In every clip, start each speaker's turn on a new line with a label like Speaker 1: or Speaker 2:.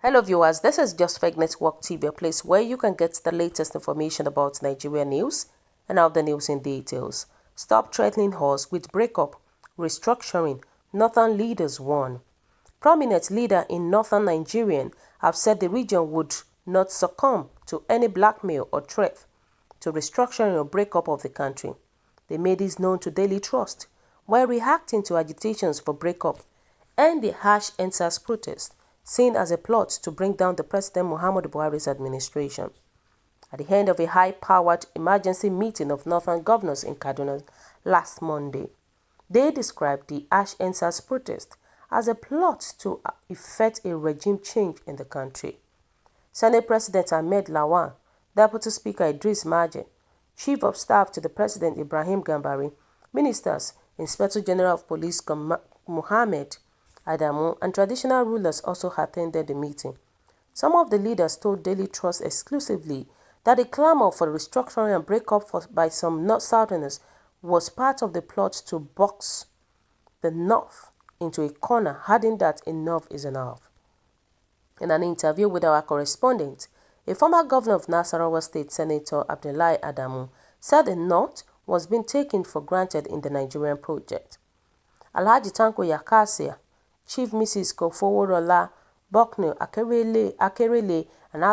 Speaker 1: Hello viewers, this is Just Fake Network TV, a place where you can get the latest information about Nigerian news and all the news in details. Stop threatening us with breakup, restructuring, Northern leaders warn. Prominent leader in Northern Nigeria have said the region would not succumb to any blackmail or threat to restructuring or breakup of the country. They made this known to Daily Trust while reacting to agitations for breakup and the harsh N0RTHERN protest, seen as a plot to bring down the President Muhammadu Buhari's administration. At the end of a high-powered emergency meeting of Northern governors in Kaduna last Monday, they described the harsh N0RTHERN protest as a plot to effect a regime change in the country. Senate President Ahmed Lawan, Deputy Speaker Idris Maje, Chief of Staff to the President Ibrahim Gambari, Ministers, Inspector General of Police Mohammed Adamu, and traditional rulers also attended the meeting. Some of the leaders told Daily Trust exclusively that the clamor for restructuring and breakup by some Southerners was part of the plot to box the North into a corner, adding that enough is enough. In an interview with our correspondent, a former governor of Nasarawa State, Senator Abdullahi Adamu, said the North was being taken for granted in the Nigerian project. Alhaji Tanko Yakasia, Chief Mrs. Kofoworola, Bokno Akerele, and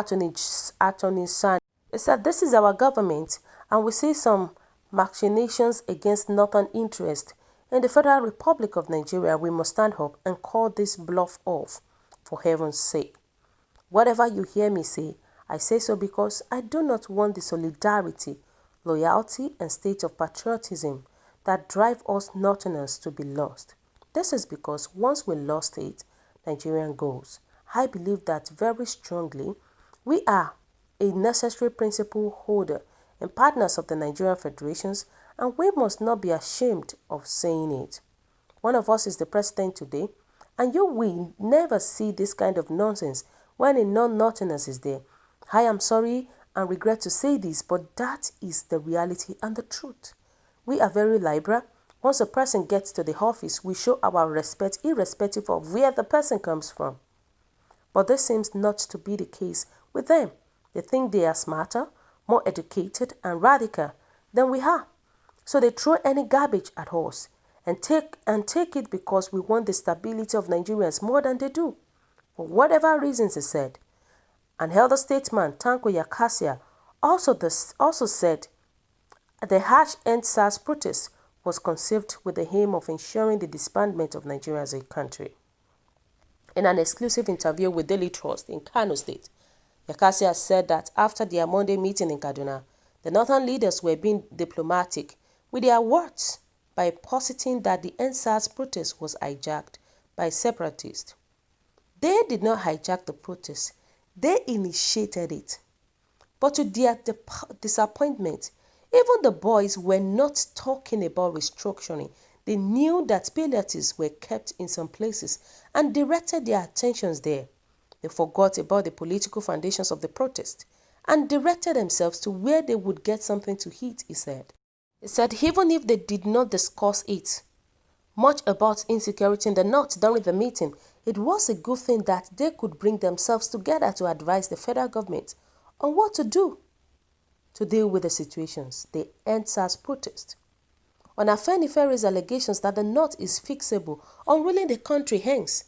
Speaker 1: Attorney San, said this is our government and we see some machinations against Northern interest in the Federal Republic of Nigeria. We must stand up and call this bluff off, for heaven's sake. Whatever you hear me say, I say so because I do not want the solidarity, loyalty, and state of patriotism that drive us Northerners to be lost. This is because once we lost it, Nigerian goes. I believe that very strongly. We are a necessary principle holder and partners of the Nigerian Federations, and we must not be ashamed of saying it. One of us is the president today, and you will never see this kind of nonsense when a non-Northerners is there. I am sorry and regret to say this, but that is the reality and the truth. We are very liberal. Once a person gets to the office, we show our respect irrespective of where the person comes from. But this seems not to be the case with them. They think they are smarter, more educated, and radical than we are. So they throw any garbage at us and take it because we want the stability of Nigerians more than they do. For whatever reasons is said. An elder statesman, Tanko Yakasia, also said the harsh N0RTHERN protest was conceived with the aim of ensuring the disbandment of Nigeria as a country. In an exclusive interview with Daily Trust in Kano State, Yakasia said that after their Monday meeting in Kaduna, the Northern leaders were being diplomatic with their words by positing that the N0RTHERN protest was hijacked by separatists. They did not hijack the protest, they initiated it. But to their disappointment, even the boys were not talking about restructuring. They knew that palliatives were kept in some places and directed their attentions there. They forgot about the political foundations of the protest and directed themselves to where they would get something to eat, he said. He said even if they did not discuss it much about insecurity in the North during the meeting, it was a good thing that they could bring themselves together to advise the federal government on what to do to deal with the situations, the N0RTHERN protest. On Afenifere's allegations that the North is fixable on ruling the country, hence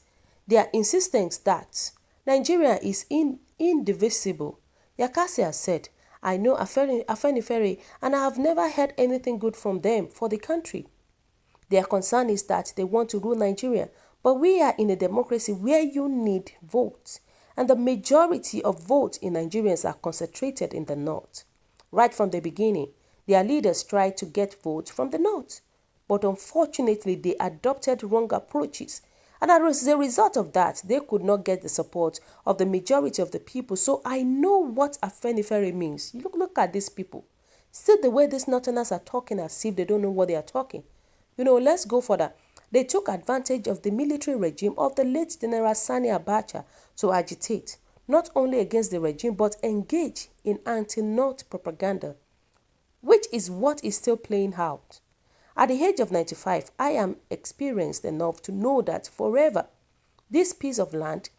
Speaker 1: their insistence that Nigeria is indivisible, Yakasia said, I know Afenifere and I have never heard anything good from them for the country. Their concern is that they want to rule Nigeria, but we are in a democracy where you need votes, and the majority of votes in Nigerians are concentrated in the North. Right from the beginning, their leaders tried to get votes from the North, but unfortunately they adopted wrong approaches, and as a result of that, they could not get the support of the majority of the people. So I know what Afenifere means. Look at these people. See the way these Northerners are talking as if they don't know what they are talking. Let's go further. They took advantage of the military regime of the late General Sani Abacha to agitate, not only against the regime, but engage in anti-North propaganda, which is what is still playing out. At the age of 95, I am experienced enough to know that forever, this piece of land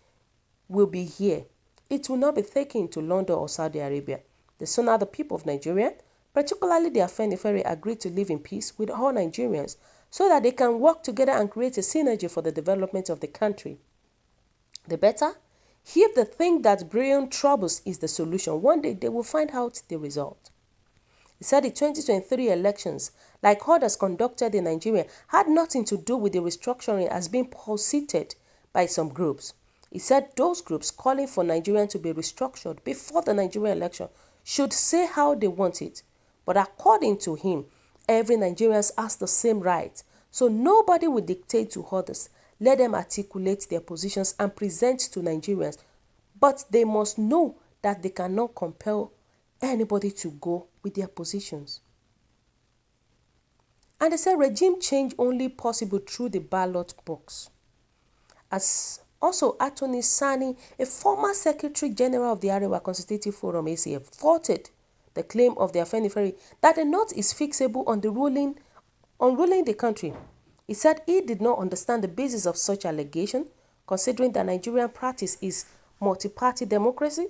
Speaker 1: will be here. It will not be taken to London or Saudi Arabia. The sooner the people of Nigeria, particularly the N0RTHERN, agree to live in peace with all Nigerians so that they can work together and create a synergy for the development of the country, the better. If they think that brewing troubles is the solution, one day they will find out the result. He said the 2023 elections, like others conducted in Nigeria, had nothing to do with the restructuring as being posited by some groups. He said those groups calling for Nigeria to be restructured before the Nigerian election should say how they want it. But according to him, every Nigerian has the same right, so nobody will dictate to others. Let them articulate their positions and present to Nigerians, but they must know that they cannot compel anybody to go with their positions. And they said regime change only possible through the ballot box. As also Attorney Sani, a former Secretary General of the Arewa Constitutive Forum ACF, faulted the claim of the N0RTHERN that the North is fixable on ruling the country. He said he did not understand the basis of such allegation, considering that Nigerian practice is multi-party democracy,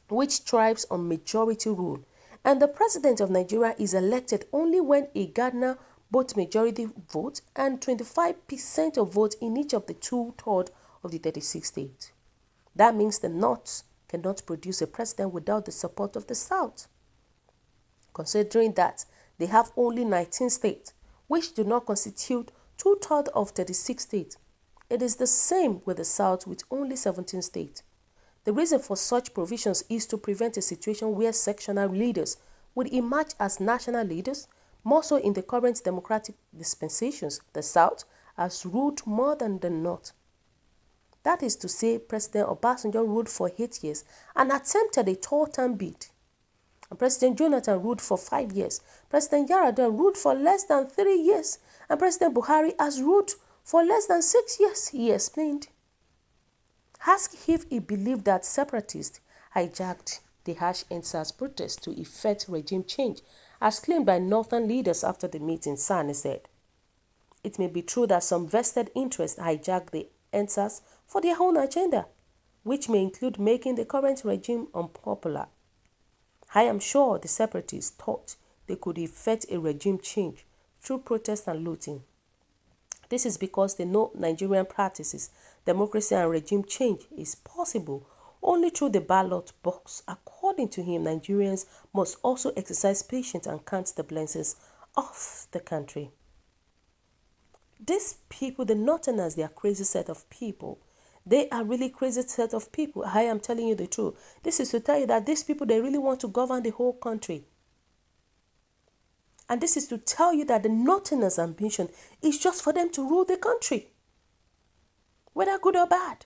Speaker 1: which thrives on majority rule, and the president of Nigeria is elected only when he garners both majority votes and 25% of votes in each of the 2/3 of the 36 states. That means the North cannot produce a president without the support of the South. Considering that they have only 19 states, which do not constitute 2/3 of 36 states, it is the same with the South with only 17 states. The reason for such provisions is to prevent a situation where sectional leaders would emerge as national leaders. More so in the current democratic dispensations, the South has ruled more than the North. That is to say, President Obasanjo ruled for 8 years and attempted a 3rd-term bid. And President Jonathan ruled for 5 years. President Yar'Adua ruled for less than 3 years. And President Buhari has ruled for less than 6 years, he explained. Asked if he believed that separatists hijacked the harsh EndSARS protest to effect regime change, as claimed by northern leaders after the meeting, Sani said, "It may be true that some vested interests hijacked the EndSARS for their own agenda, which may include making the current regime unpopular. I am sure the separatists thought they could effect a regime change through protest and looting. This is because they know Nigerian practices, democracy and regime change is possible only through the ballot box. According to him, Nigerians must also exercise patience and count the blessings of the country." These people, the Northerners, they are crazy set of people. They are really crazy set of people. I am telling you the truth. This is to tell you that these people, they really want to govern the whole country. And this is to tell you that the Northerners' ambition is just for them to rule the country, whether good or bad.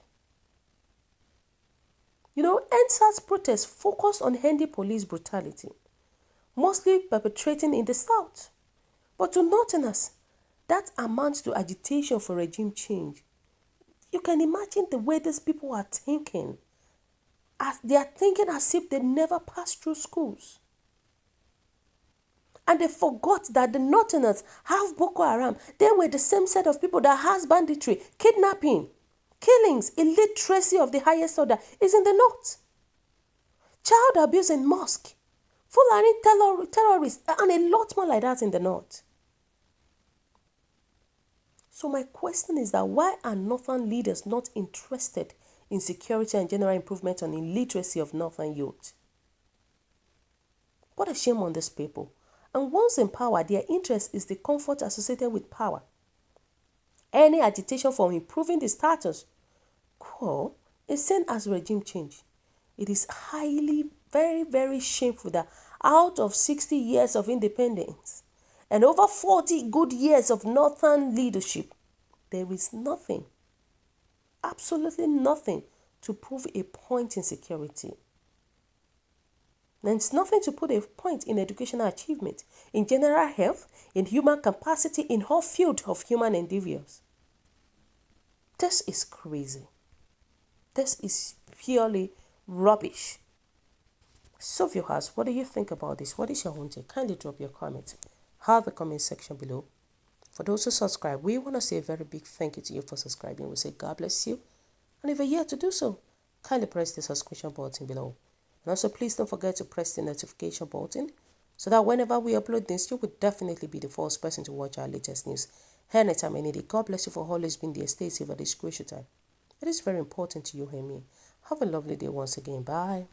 Speaker 1: You know, EndSARS protests focused on ending police brutality, mostly perpetrating in the South. But to Northerners, that amounts to agitation for regime change. You can imagine the way these people are thinking. As they are thinking as if they never passed through schools. And they forgot that the Northerners have Boko Haram. They were the same set of people that has banditry, kidnapping, killings, illiteracy of the highest order is in the North. Child abuse in mosque, Fulani terrorists, and a lot more like that in the North. So my question is that why are Northern leaders not interested in security and general improvement on illiteracy of Northern youth? What a shame on these people. And once in power, their interest is the comfort associated with power. Any agitation for improving the status quo is seen as regime change. It is highly, very, very shameful that out of 60 years of independence and over 40 good years of Northern leadership, there is nothing, absolutely nothing to prove a point in security. There's nothing to put a point in educational achievement, in general health, in human capacity, in all fields of human endeavors. This is crazy. This is purely rubbish. So viewers, what do you think about this? What is your own take? Kindly drop your comment. Have the comment section below. For those who subscribe, we want to say a very big thank you to you for subscribing. We say God bless you. And if you're here to do so, kindly press the subscription button below. And also please don't forget to press the notification button so that whenever we upload this, you will definitely be the first person to watch our latest news anytime, any day. God bless you for always being there. Stay safe at this crucial time. It is very important to you and me. Have a lovely day once again. Bye.